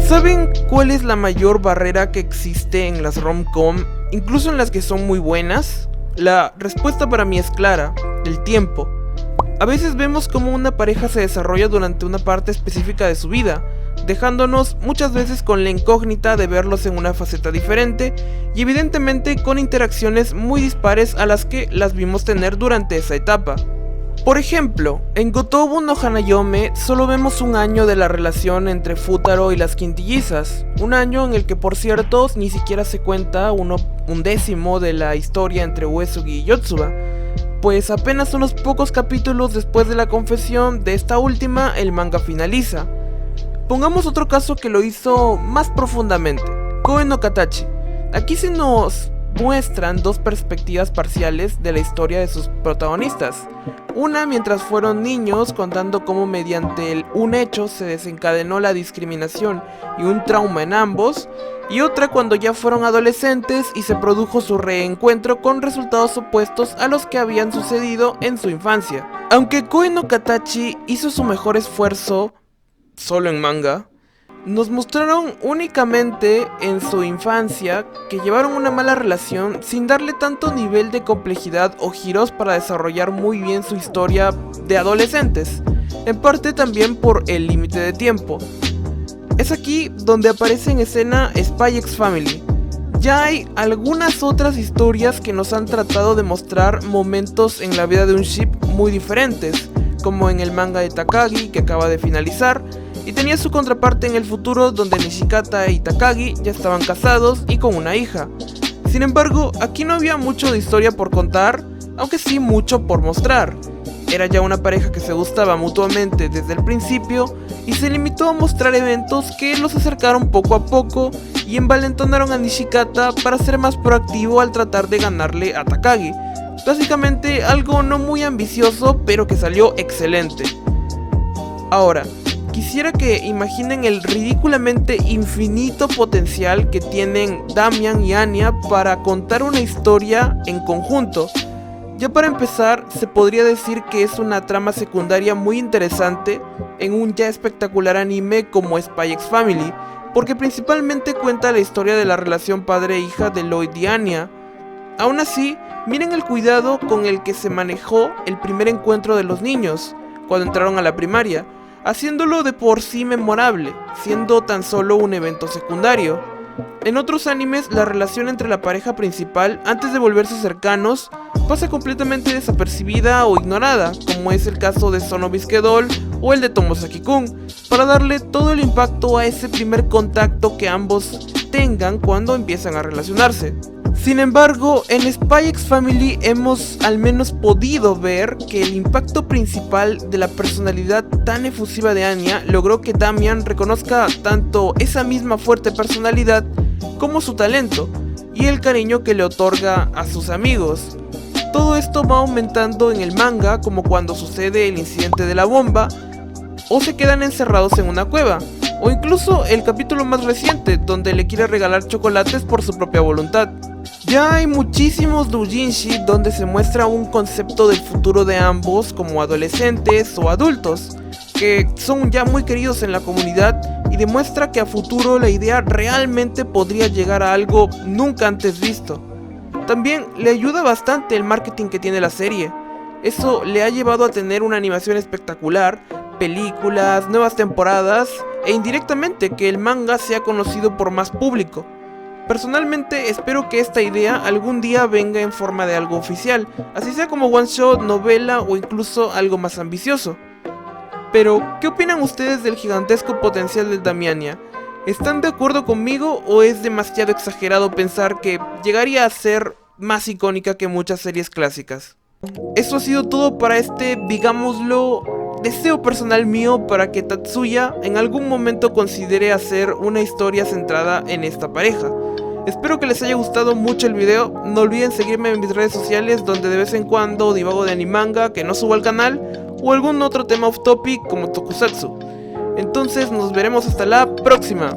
¿Saben cuál es la mayor barrera que existe en las rom-com, incluso en las que son muy buenas? La respuesta para mí es clara: el tiempo. A veces vemos cómo una pareja se desarrolla durante una parte específica de su vida, dejándonos muchas veces con la incógnita de verlos en una faceta diferente y evidentemente con interacciones muy dispares a las que las vimos tener durante esa etapa. Por ejemplo, en Gotobu no Hanayome solo vemos un año de la relación entre Futaro y las quintillizas, un año en el que por cierto ni siquiera se cuenta un décimo de la historia entre Uesugi y Yotsuba, pues apenas unos pocos capítulos después de la confesión de esta última el manga finaliza. Pongamos otro caso que lo hizo más profundamente, Koe no Katachi. Aquí se nos muestran dos perspectivas parciales de la historia de sus protagonistas. Una mientras fueron niños, contando cómo mediante un hecho se desencadenó la discriminación y un trauma en ambos, y otra cuando ya fueron adolescentes y se produjo su reencuentro con resultados opuestos a los que habían sucedido en su infancia. Aunque Koe no Katachi hizo su mejor esfuerzo, solo en manga, nos mostraron únicamente en su infancia que llevaron una mala relación sin darle tanto nivel de complejidad o giros para desarrollar muy bien su historia de adolescentes, en parte también por el límite de tiempo. Es aquí donde aparece en escena Spy X Family. Ya hay algunas otras historias que nos han tratado de mostrar momentos en la vida de un ship muy diferentes, como en el manga de Takagi que acaba de finalizar, y tenía su contraparte en el futuro donde Nishikata y Takagi ya estaban casados y con una hija. Sin embargo, aquí no había mucho de historia por contar, aunque sí mucho por mostrar. Era ya una pareja que se gustaba mutuamente desde el principio y se limitó a mostrar eventos que los acercaron poco a poco y envalentonaron a Nishikata para ser más proactivo al tratar de ganarle a Takagi. Básicamente algo no muy ambicioso, pero que salió excelente. Ahora, quisiera que imaginen el ridículamente infinito potencial que tienen Damian y Anya para contar una historia en conjunto. Ya para empezar, se podría decir que es una trama secundaria muy interesante en un ya espectacular anime como Spy X Family, porque principalmente cuenta la historia de la relación padre-hija de Lloyd y Anya. Aún así, miren el cuidado con el que se manejó el primer encuentro de los niños, cuando entraron a la primaria, haciéndolo de por sí memorable, siendo tan solo un evento secundario. En otros animes, la relación entre la pareja principal, antes de volverse cercanos, pasa completamente desapercibida o ignorada, como es el caso de Sonobusuke Doll o el de Tomosaki-kun, para darle todo el impacto a ese primer contacto que ambos tengan cuando empiezan a relacionarse. Sin embargo, en Spy X Family hemos al menos podido ver que el impacto principal de la personalidad tan efusiva de Anya logró que Damian reconozca tanto esa misma fuerte personalidad como su talento y el cariño que le otorga a sus amigos. Todo esto va aumentando en el manga, como cuando sucede el incidente de la bomba o se quedan encerrados en una cueva, o incluso el capítulo más reciente donde le quiere regalar chocolates por su propia voluntad. Ya hay muchísimos doujinshi donde se muestra un concepto del futuro de ambos como adolescentes o adultos, que son ya muy queridos en la comunidad y demuestra que a futuro la idea realmente podría llegar a algo nunca antes visto. También le ayuda bastante el marketing que tiene la serie. Eso le ha llevado a tener una animación espectacular, películas, nuevas temporadas e indirectamente que el manga sea conocido por más público. Personalmente espero que esta idea algún día venga en forma de algo oficial, así sea como one shot, novela o incluso algo más ambicioso. Pero, ¿qué opinan ustedes del gigantesco potencial de Damiania? ¿Están de acuerdo conmigo o es demasiado exagerado pensar que llegaría a ser más icónica que muchas series clásicas? Eso ha sido todo para este, digámoslo, deseo personal mío para que Tatsuya en algún momento considere hacer una historia centrada en esta pareja. Espero que les haya gustado mucho el video, no olviden seguirme en mis redes sociales donde de vez en cuando divago de animanga que no subo al canal o algún otro tema off topic como Tokusatsu. Entonces nos veremos hasta la próxima.